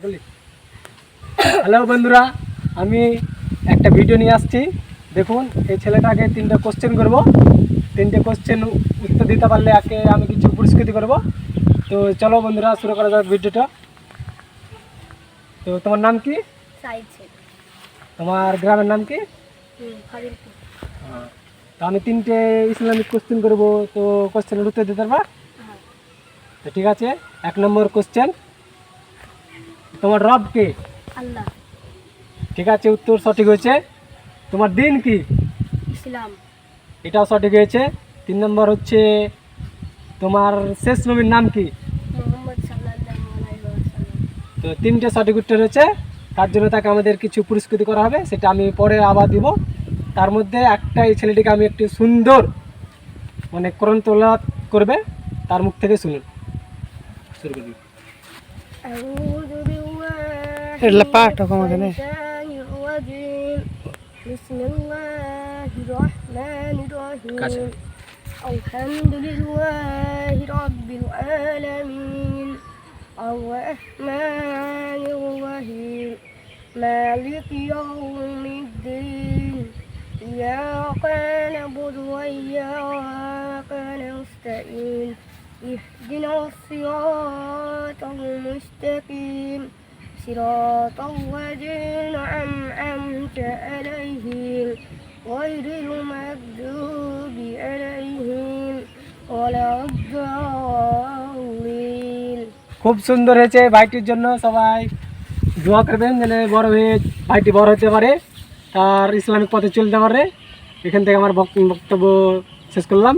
বলি হ্যালো বন্ধুরা, আমি একটা ভিডিও নিয়ে আসছি। দেখুন, এই ছেলেটাকে 3টা কোশ্চেন করব। 3টে কোশ্চেন উত্তর দিতে পারলে একে আমি কিছু পুরস্কৃত করব। তো চলো বন্ধুরা, শুরু করা যাক ভিডিওটা। তো তোমার নাম কি? সাইড শেখ। তোমার গ্রামের নাম কি? ফাজিলপুর। তো আমি 3টে ইসলামিক কোশ্চেন করব। তো কোশ্চেনের উত্তর দিতে পারবা? হ্যাঁ। তো ঠিক আছে, 1 নম্বর কোশ্চেন, তোমার রব কে? আল্লাহ। ঠিক আছে, উত্তর সঠিক হয়েছে। তোমার দিন কি? ইসলাম। এটাও সঠিক হয়েছে। 3 নম্বর হচ্ছে, তোমার শেষ নবীর নাম কি? মোহাম্মদ সাল্লাল্লাহু আলাইহি ওয়াসাল্লাম। তো 3টে সঠিক উত্তর হয়েছে। তার জন্য তাকে আমাদের কিছু পুরস্কৃত করা হবে, সেটা আমি পরে আবার দিব। তার মধ্যে একটা, এই ছেলেটিকে আমি একটি সুন্দর মানে কোরআন তেলাওয়াত করবে, তার মুখ থেকে শুনুন। শুরু করি। আউযু বিল্লাহি এগুলা পাঠ হোক আমাকে নে। শাইতানির রাজিম। বিসমিল্লাহির রাহমানির কাছে। রাহিম। আলহামদুলিল্লাহি রাব্বিল আলামিন। আর-রাহমানির রাহিম। মালিকি ইয়াউমিদ্দিন। ইয়্যাকা না'বুদু ওয়া ইয়্যাকা নাস্তাঈন। اهدنا الصراط المستقيم صراط الذين أنعمت عليهم غير المغضوب عليهم ولا الضالين। খুব সুন্দর হয়েছে। ভাইটির জন্য সবাই দোয়া করবেন, যেন বড় হয়ে ভাইটি বড় হতে পারে, তার ইসলামিক পথে চলতে পারে। এখান থেকে আমার বক্তব্য শেষ করলাম।